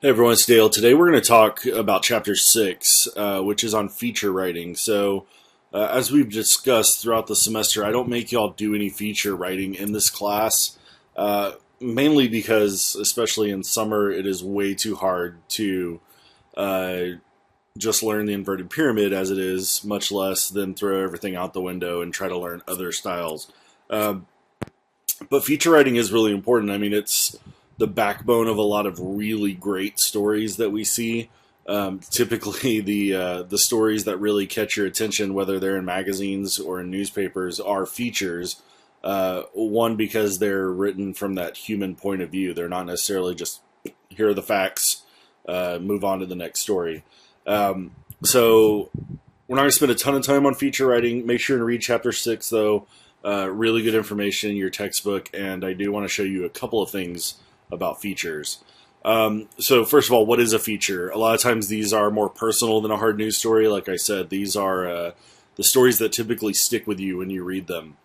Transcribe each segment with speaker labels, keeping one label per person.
Speaker 1: Hey everyone, it's Dale. Today we're going to talk about Chapter 6, which is on feature writing. So, as we've discussed throughout the semester, I don't make y'all do any feature writing in this class, mainly because, especially in summer, it is way too hard to uh, just learn the inverted pyramid as it is, much less than throw everything out the window and try to learn other styles. Uh, but feature writing is really important. I mean, it's the backbone of a lot of really great stories that we see. Typically, the stories that really catch your attention, whether they're in magazines or in newspapers, are features. One, because they're written from that human point of view. They're not necessarily just here are the facts, move on to the next story. So we're not going to spend a ton of time on feature writing. Make sure to read Chapter 6, though. Really good information in your textbook, and I do want to show you a couple of things about features. So first of all, what is a feature? A lot of times these are more personal than a hard news story. Like I said, these are the stories that typically stick with you when you read them.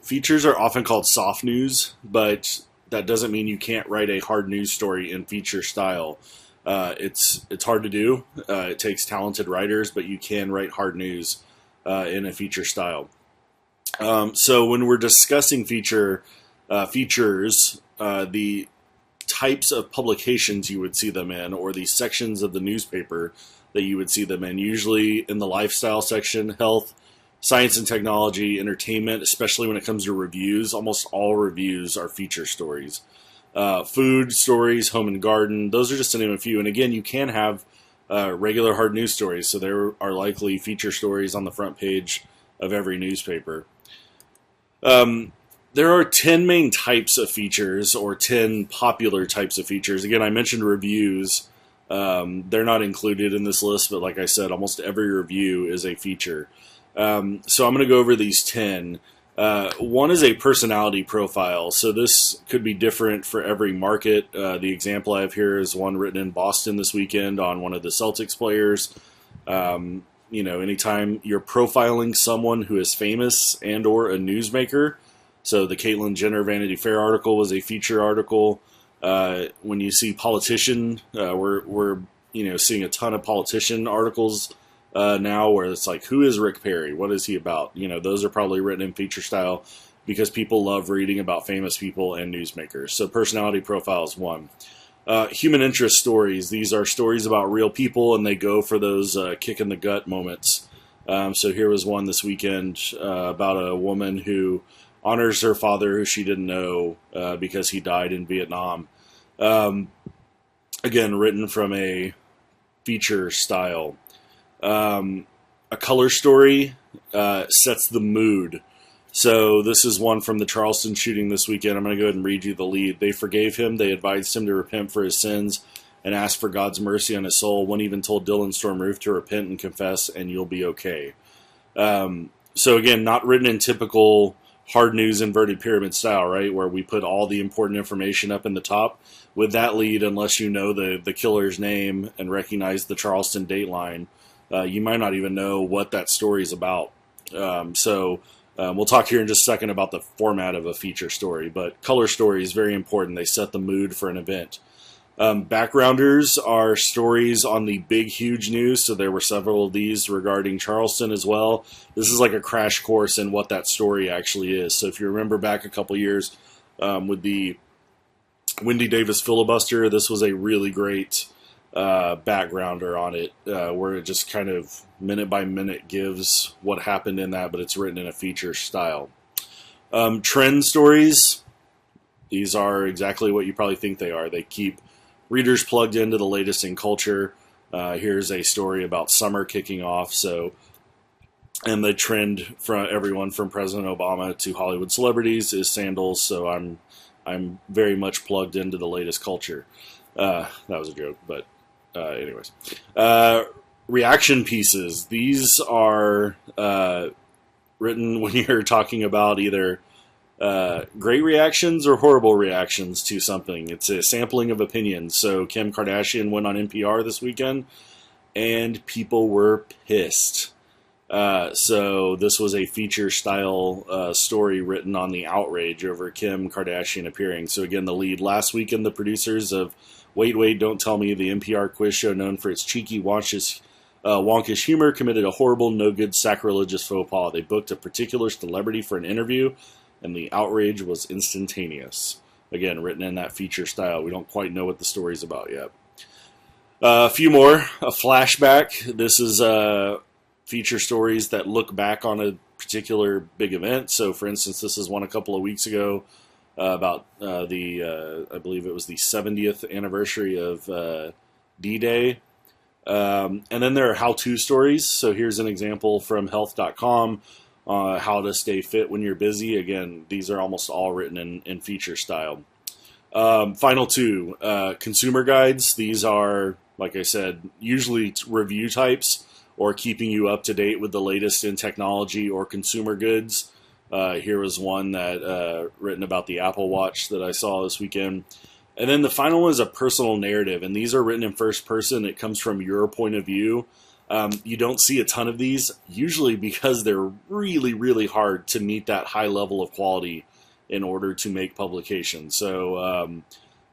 Speaker 1: Features are often called soft news, but that doesn't mean you can't write a hard news story in feature style. It's hard to do. It takes talented writers, but you can write hard news in a feature style. So when we're discussing features, the types of publications you would see them in, or the sections of the newspaper that you would see them in, usually in the lifestyle section, health, science and technology, entertainment, especially when it comes to reviews. Almost all reviews are feature stories. Food stories, home and garden, those are just to name a few. And again, you can have regular hard news stories, so there are likely feature stories on the front page of every newspaper. There are 10 main types of features, or 10 popular types of features. Again, I mentioned reviews. They're not included in this list, but like I said, almost every review is a feature. So I'm going to go over these 10. One is a personality profile. So this could be different for every market. The example I have here is one written in Boston this weekend on one of the Celtics players. Anytime you're profiling someone who is famous and or a newsmaker. So the Caitlyn Jenner Vanity Fair article was a feature article. When you see politician, we're seeing a ton of politician articles now where it's like, who is Rick Perry? What is he about? Those are probably written in feature style because people love reading about famous people and newsmakers. So personality profile is one. Human interest stories. These are stories about real people, and they go for those kick in the gut moments. So here was one this weekend about a woman who honors her father, who she didn't know because he died in Vietnam. Again, written from a feature style. A color story sets the mood. So this is one from the Charleston shooting this weekend. I'm going to go ahead and read you the lead. They forgave him. They advised him to repent for his sins and ask for God's mercy on his soul. One even told Dylan Storm Roof to repent and confess, and you'll be okay. So again, not written in typical hard news inverted pyramid style, right, where we put all the important information up in the top. With that lead, unless you know the killer's name and recognize the Charleston dateline, you might not even know what that story is about. We'll talk here in just a second about the format of a feature story, but color story is very important. They set the mood for an event. Backgrounders are stories on the big, huge news, so there were several of these regarding Charleston as well. This is like a crash course in what that story actually is. So if you remember back a couple years with the Wendy Davis filibuster, this was a really great backgrounder on it, where it just kind of minute by minute gives what happened in that, but it's written in a feature style. Trend stories, these are exactly what you probably think they are. They keep readers plugged into the latest in culture. Here's a story about summer kicking off. And the trend from everyone from President Obama to Hollywood celebrities is sandals. So I'm very much plugged into the latest culture. That was a joke, but anyways. Reaction pieces. These are written when you're talking about either great reactions or horrible reactions to something. It's a sampling of opinions. So Kim Kardashian went on NPR this weekend, and people were pissed. So this was a feature-style story written on the outrage over Kim Kardashian appearing. So again, the lead: last weekend, the producers of Wait, Wait, Don't Tell Me, the NPR quiz show known for its cheeky, wonkish humor, committed a horrible, no-good, sacrilegious faux pas. They booked a particular celebrity for an interview, and the outrage was instantaneous. Again, written in that feature style. We don't quite know what the story's about yet. A few more. A flashback. This is feature stories that look back on a particular big event. So, for instance, this is one a couple of weeks ago about I believe it was the 70th anniversary of D-Day. And then there are how-to stories. So here's an example from health.com, how to stay fit when you're busy. Again, these are almost all written in feature style. Final two, consumer guides. These are, like I said, usually review types or keeping you up to date with the latest in technology or consumer goods. Here was one that written about the Apple Watch that I saw this weekend. And then the final one is a personal narrative, and these are written in first person. It comes from your point of view. You don't see a ton of these, usually because they're really, really hard to meet that high level of quality in order to make publications. So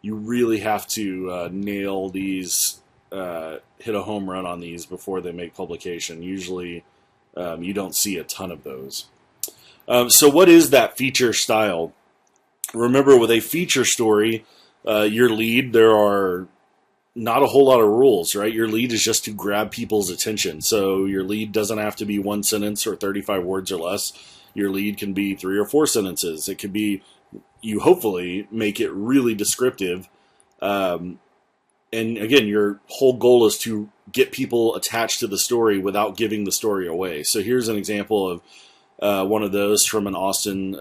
Speaker 1: you really have to nail these, hit a home run on these before they make publication. Usually you don't see a ton of those. So what is that feature style? Remember, with a feature story, your lead, there are not a whole lot of rules, right? Your lead is just to grab people's attention. So your lead doesn't have to be one sentence or 35 words or less. Your lead can be 3 or 4 sentences. It could be, you hopefully make it really descriptive. And again, your whole goal is to get people attached to the story without giving the story away. So here's an example of one of those from an Austin,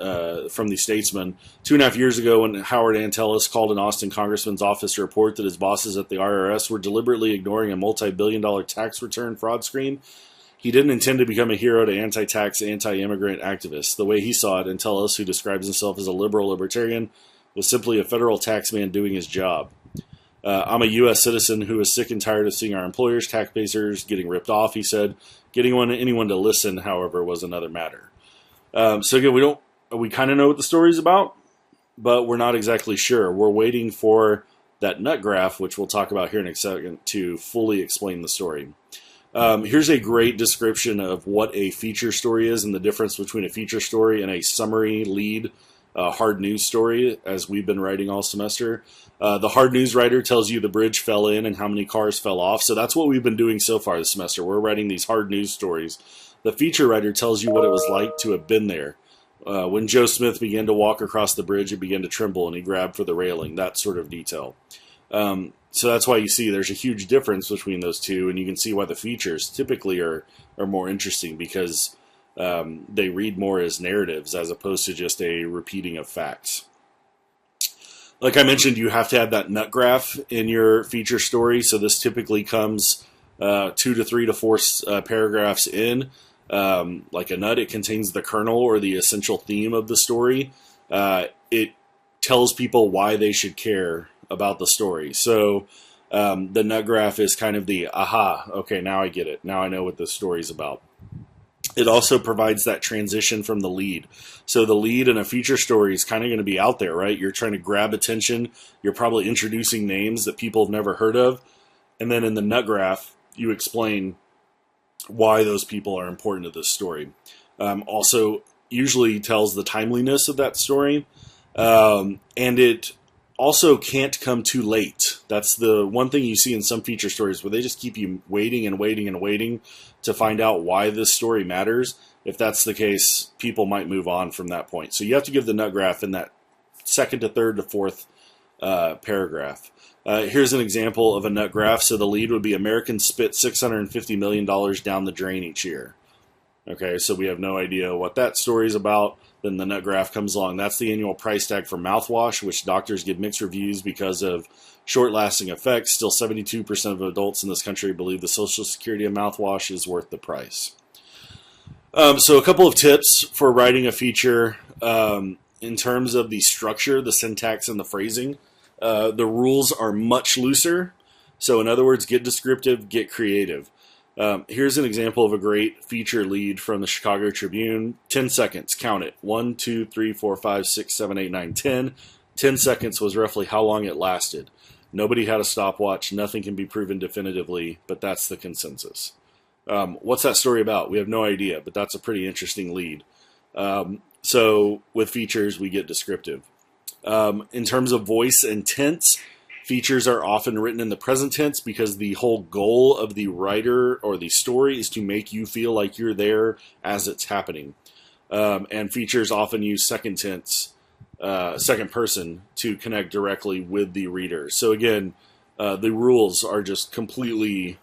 Speaker 1: from the Statesman. 2.5 years ago, when Howard Antelis called an Austin congressman's office to report that his bosses at the IRS were deliberately ignoring a multi-billion-dollar tax return fraud screen, he didn't intend to become a hero to anti-tax, anti-immigrant activists. The way he saw it, Antelis, who describes himself as a liberal libertarian, was simply a federal tax man doing his job. I'm a U.S. citizen who is sick and tired of seeing our employers, taxpayers getting ripped off, he said. Getting anyone to listen, however, was another matter. So again, we kind of know what the story's about, but we're not exactly sure. We're waiting for that nut graph, which we'll talk about here in a second, to fully explain the story. Here's a great description of what a feature story is and the difference between a feature story and a summary lead hard news story, as we've been writing all semester. The hard news writer tells you the bridge fell in and how many cars fell off. So that's what we've been doing so far this semester. We're writing these hard news stories. The feature writer tells you what it was like to have been there. When Joe Smith began to walk across the bridge, it began to tremble and he grabbed for the railing, that sort of detail. So that's why you see there's a huge difference between those two, and you can see why the features typically are more interesting, because they read more as narratives as opposed to just a repeating of facts. Like I mentioned, you have to have that nut graph in your feature story. So this typically comes 2 to 3 to 4 paragraphs in. Like a nut, it contains the kernel or the essential theme of the story. It tells people why they should care about the story. So the nut graph is kind of the, aha, okay, now I get it. Now I know what this story's about. It also provides that transition from the lead. So the lead in a feature story is kind of going to be out there, right? You're trying to grab attention. You're probably introducing names that people have never heard of. And then in the nut graph, you explain why those people are important to this story. Also, usually tells the timeliness of that story. And it also can't come too late. That's the one thing you see in some feature stories where they just keep you waiting and waiting and waiting to find out why this story matters. If that's the case, people might move on from that point. So you have to give the nut graph in that second to third to fourth paragraph. Here's an example of a nut graph. So the lead would be Americans spit $650 million down the drain each year. Okay, so we have no idea what that story is about. Then the nut graph comes along. That's the annual price tag for mouthwash, which doctors give mixed reviews because of short-lasting effects. Still, 72% of adults in this country believe the Social Security of mouthwash is worth the price. So a couple of tips for writing a feature in terms of the structure, the syntax, and the phrasing. The rules are much looser. So in other words, get descriptive, get creative. Here's an example of a great feature lead from the Chicago Tribune. 10 seconds, count it. 1, 2, 3, 4, 5, 6, 7, 8, 9, 10. 10 seconds was roughly how long it lasted. Nobody had a stopwatch. Nothing can be proven definitively, but that's the consensus. What's that story about? We have no idea, but that's a pretty interesting lead. So with features, we get descriptive. In terms of voice and tense, features are often written in the present tense because the whole goal of the writer or the story is to make you feel like you're there as it's happening. And features often use second tense, second person to connect directly with the reader. So again, the rules are just completely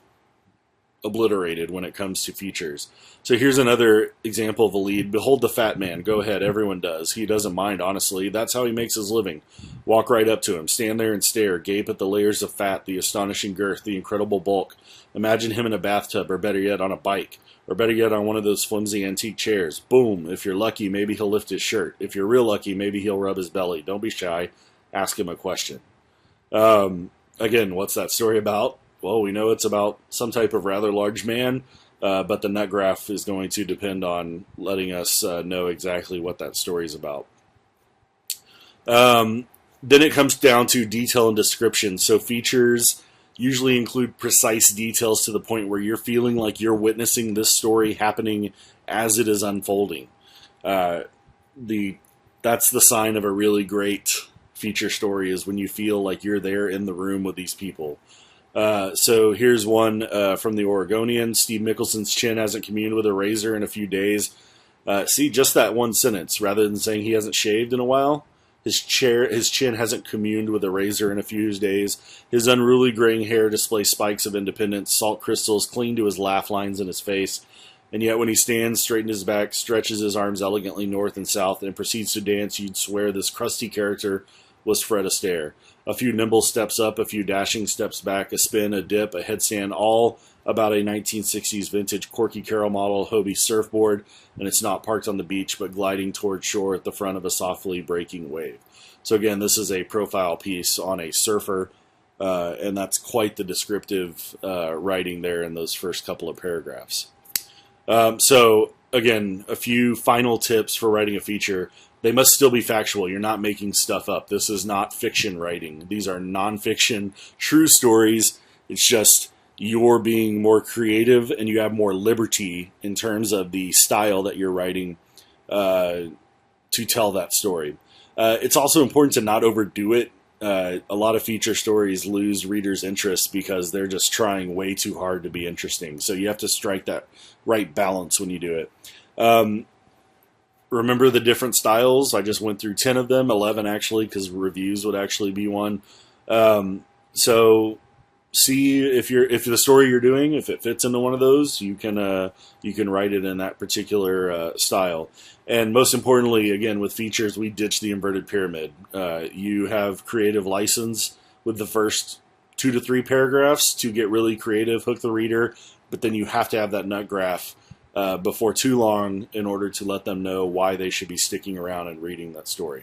Speaker 1: obliterated when it comes to features. So here's another example of a lead. Behold the fat man. Go ahead, everyone does. He doesn't mind, honestly. That's how he makes his living. Walk right up to him. Stand there and stare. Gape at the layers of fat, the astonishing girth, the incredible bulk. Imagine him in a bathtub, or better yet, on a bike. Or better yet, on one of those flimsy antique chairs. Boom. If you're lucky, maybe he'll lift his shirt. If you're real lucky, maybe he'll rub his belly. Don't be shy. Ask him a question. Again, what's that story about? Well, we know it's about some type of rather large man, but the nut graph is going to depend on letting us know exactly what that story is about. Then it comes down to detail and description. So features usually include precise details to the point where you're feeling like you're witnessing this story happening as it is unfolding. That's the sign of a really great feature story, is when you feel like you're there in the room with these people. So here's one from the Oregonian. Steve Mickelson's chin hasn't communed with a razor in a few days. See, just that one sentence, rather than saying he hasn't shaved in a while. His chin hasn't communed with a razor in a few days. His unruly graying hair displays spikes of independence. Salt crystals cling to his laugh lines in his face. And yet when he stands, straightens his back, stretches his arms elegantly north and south, and proceeds to dance, you'd swear this crusty character was Fred Astaire. A few nimble steps up, a few dashing steps back, a spin, a dip, a headstand, all about a 1960s vintage Corky Carroll model Hobie surfboard, and it's not parked on the beach, but gliding toward shore at the front of a softly breaking wave. So again, this is a profile piece on a surfer, and that's quite the descriptive writing there in those first couple of paragraphs. So again, a few final tips for writing a feature. They must still be factual. You're not making stuff up. This is not fiction writing. These are nonfiction, true stories. It's just you're being more creative and you have more liberty in terms of the style that you're writing to tell that story. It's also important to not overdo it. A lot of feature stories lose readers' interest because they're just trying way too hard to be interesting. So you have to strike that right balance when you do it. Remember the different styles. I just went through 10 of them, 11 actually, because reviews would actually be one. So see if the story you're doing, if it fits into one of those, you can write it in that particular style. And most importantly, again, with features, we ditch the inverted pyramid. You have creative license with the first 2 to 3 paragraphs to get really creative, hook the reader, but then you have to have that nut graph before too long in order to let them know why they should be sticking around and reading that story.